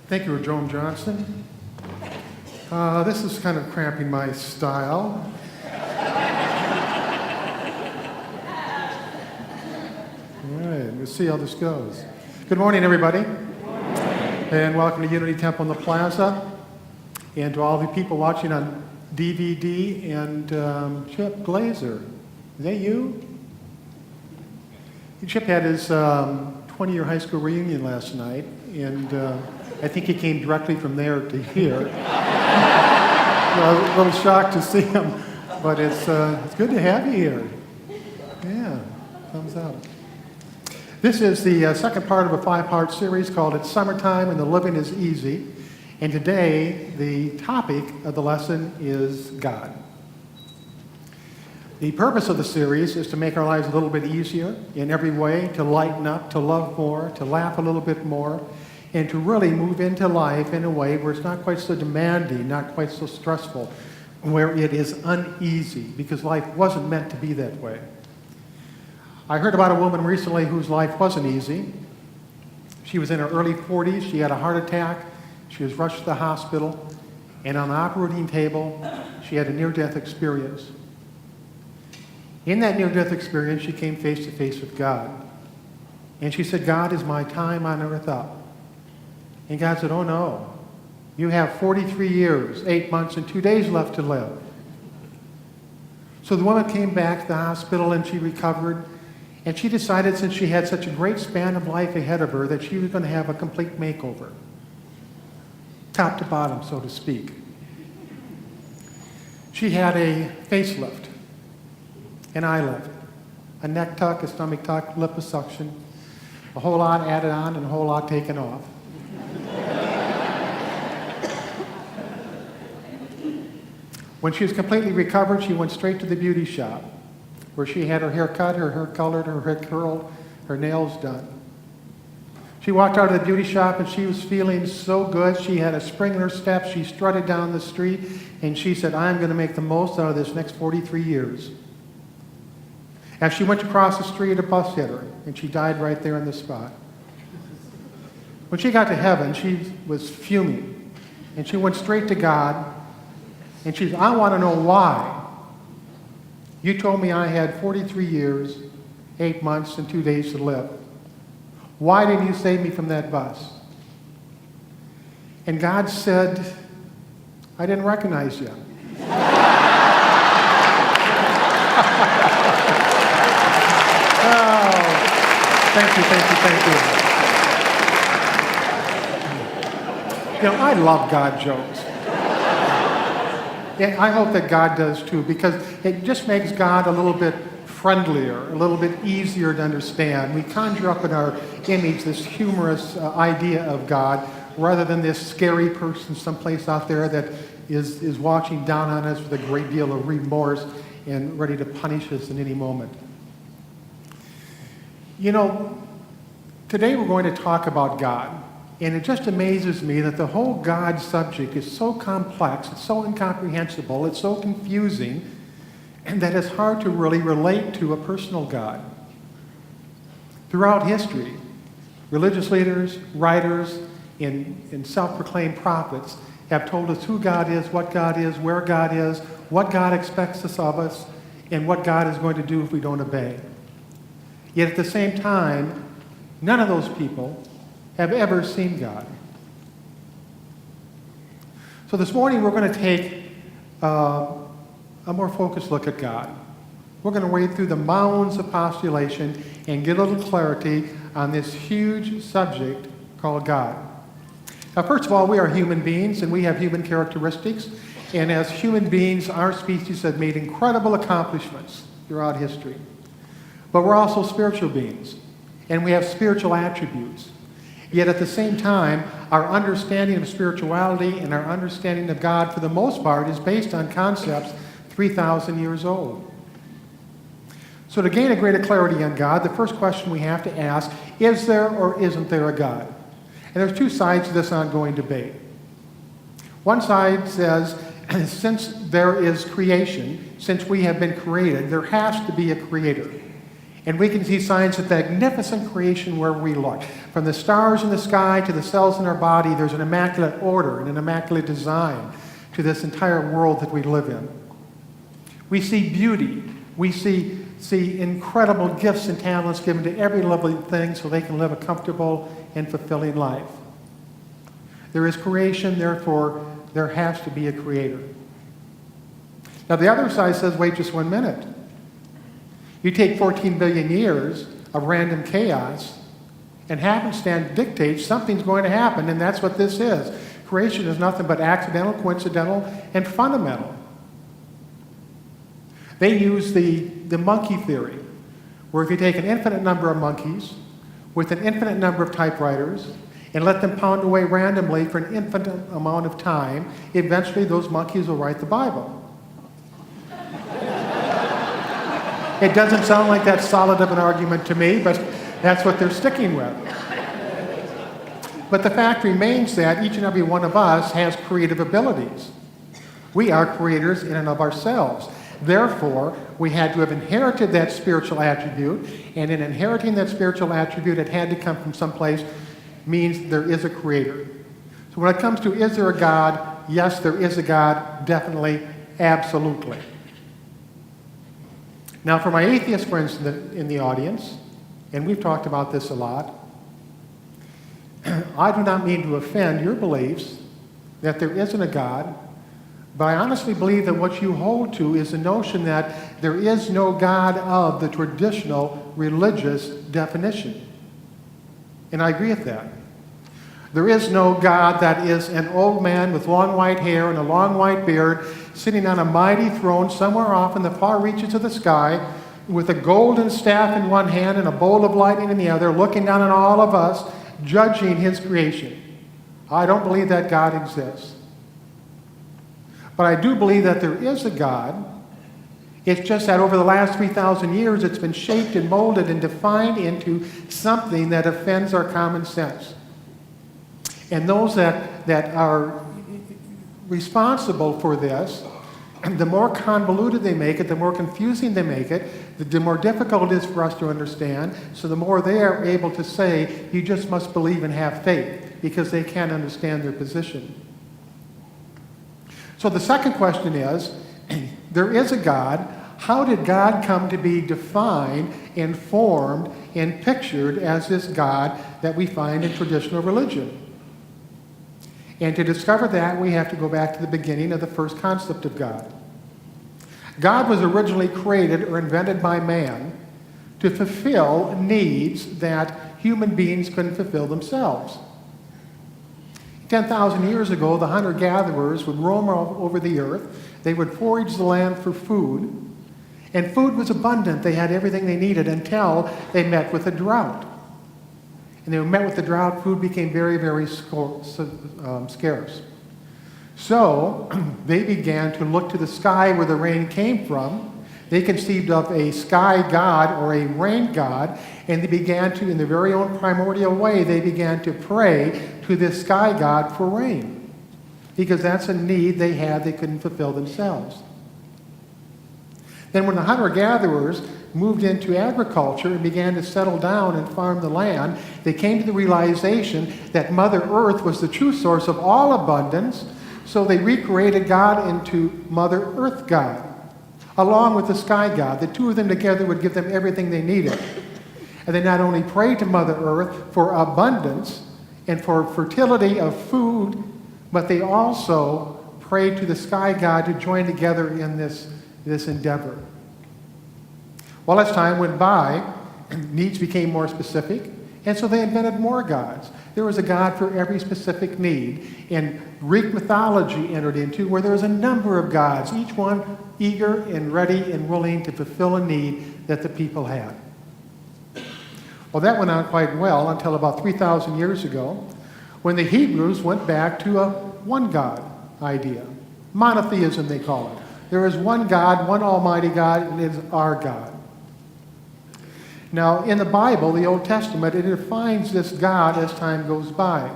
Thank you, Joan Johnson. This is kind of cramping my style. All right, we'll see how this goes. Good morning, everybody. Good morning. And welcome to Unity Temple in the Plaza. And to all the people watching on DVD and Chip Glazer. Is that you? Chip had his 20-year high school reunion last night, and I think he came directly from there to here. I was a little shocked to see him, but it's good to have you here. Yeah, thumbs up. This is the second part of a 5-part series called It's Summertime and the Living is Easy. And today, the topic of the lesson is God. The purpose of the series is to make our lives a little bit easier in every way, to lighten up, to love more, to laugh a little bit more, and to really move into life in a way where it's not quite so demanding, not quite so stressful, where it is uneasy, because life wasn't meant to be that way. I heard about a woman recently whose life wasn't easy. She was in her early 40s. She had a heart attack. She was rushed to the hospital. And on the operating table, she had a near-death experience. In that near-death experience, she came face-to-face with God. And she said, "God, is my time on earth up?" And God said, "Oh no, you have 43 years, 8 months, and 2 days left to live." So the woman came back to the hospital and she recovered. And she decided, since she had such a great span of life ahead of her, that she was going to have a complete makeover. Top to bottom, so to speak. She had a facelift, an eye lift, a neck tuck, a stomach tuck, liposuction, a whole lot added on and a whole lot taken off. When she was completely recovered, she went straight to the beauty shop, where she had her hair cut, her hair colored, her hair curled, her nails done. She walked out of the beauty shop and she was feeling so good. She had a spring in her step. She strutted down the street and she said, "I'm going to make the most out of this next 43 years. As she went across the street, a bus hit her and she died right there on the spot. When she got to heaven, she was fuming and she went straight to God and she said, "I want to know why. You told me I had 43 years, 8 months, and 2 days to live. Why didn't you save me from that bus?" And God said, "I didn't recognize you." Oh, thank you. You know, I love God jokes. And I hope that God does too, because it just makes God a little bit friendlier, a little bit easier to understand. We conjure up in our image this humorous idea of God, rather than this scary person someplace out there that is watching down on us with a great deal of remorse and ready to punish us in any moment. You know, today we're going to talk about God. And it just amazes me that the whole God subject is so complex, it's so incomprehensible, it's so confusing, and that it's hard to really relate to a personal God. Throughout history, religious leaders, writers, and self-proclaimed prophets have told us who God is, where God is, what God expects us of us, and what God is going to do if we don't obey. Yet at the same time, none of those people have ever seen God. So this morning we're going to take a more focused look at God. We're going to wade through the mounds of postulation and get a little clarity on this huge subject called God. Now, first of all, we are human beings and we have human characteristics. And as human beings, our species have made incredible accomplishments throughout history. But we're also spiritual beings and we have spiritual attributes. Yet at the same time, our understanding of spirituality and our understanding of God, for the most part, is based on concepts 3,000 years old. So to gain a greater clarity on God, the first question we have to ask, is there or isn't there a God? And there's two sides to this ongoing debate. One side says, since there is creation, since we have been created, there has to be a creator. And we can see signs of magnificent creation where we look. From the stars in the sky to the cells in our body, there's an immaculate order and an immaculate design to this entire world that we live in. We see beauty. We see incredible gifts and talents given to every lovely thing so they can live a comfortable and fulfilling life. There is creation, therefore there has to be a creator. Now the other side says, wait just 1 minute. You take 14 billion years of random chaos, and happenstance dictates something's going to happen, and that's what this is. Creation is nothing but accidental, coincidental, and fundamental. They use the monkey theory, where if you take an infinite number of monkeys with an infinite number of typewriters and let them pound away randomly for an infinite amount of time, eventually those monkeys will write the Bible. It doesn't sound like that solid of an argument to me, but that's what they're sticking with. But the fact remains that each and every one of us has creative abilities. We are creators in and of ourselves. Therefore, we had to have inherited that spiritual attribute, and in inheriting that spiritual attribute, it had to come from someplace, means there is a creator. So when it comes to is there a God, yes, there is a God, definitely, absolutely. Now, for my atheist friends in the audience, and we've talked about this a lot, I do not mean to offend your beliefs that there isn't a God, but I honestly believe that what you hold to is the notion that there is no God of the traditional religious definition. And I agree with that. There is no God that is an old man with long white hair and a long white beard sitting on a mighty throne somewhere off in the far reaches of the sky with a golden staff in one hand and a bolt of lightning in the other, looking down on all of us, judging his creation. I don't believe that God exists. But I do believe that there is a God. It's just that over the last 3,000 years, it's been shaped and molded and defined into something that offends our common sense. And those that are responsible for this, the more convoluted they make it, the more confusing they make it, the more difficult it is for us to understand. So the more they are able to say, you just must believe and have faith, because they can't understand their position. So the second question is, there is a God. How did God come to be defined and formed and pictured as this God that we find in traditional religion? And to discover that, we have to go back to the beginning of the first concept of God. God was originally created or invented by man to fulfill needs that human beings couldn't fulfill themselves. 10,000 years ago, the hunter-gatherers would roam over the earth. They would forage the land for food, and food was abundant. They had everything they needed until they met with a drought. And they met with the drought, food became very, very scarce. So they began to look to the sky where the rain came from. They conceived of a sky god or a rain god, and they began to, in their very own primordial way, they began to pray to this sky god for rain, because that's a need they had they couldn't fulfill themselves. Then when the hunter-gatherers moved into agriculture and began to settle down and farm the land, they came to the realization that Mother Earth was the true source of all abundance, so they recreated God into Mother Earth God, along with the sky god. The two of them together would give them everything they needed. And they not only prayed to Mother Earth for abundance and for fertility of food, but they also prayed to the sky god to join together in this endeavor. Well, as time went by, needs became more specific, and so they invented more gods. There was a god for every specific need. And Greek mythology entered into where there was a number of gods, each one eager and ready and willing to fulfill a need that the people had. Well, that went on quite well until about 3,000 years ago, when the Hebrews went back to a one God idea. Monotheism, they call it. There is one God, one almighty God, and it is our God. Now, in the Bible, the Old Testament, it defines this God as time goes by.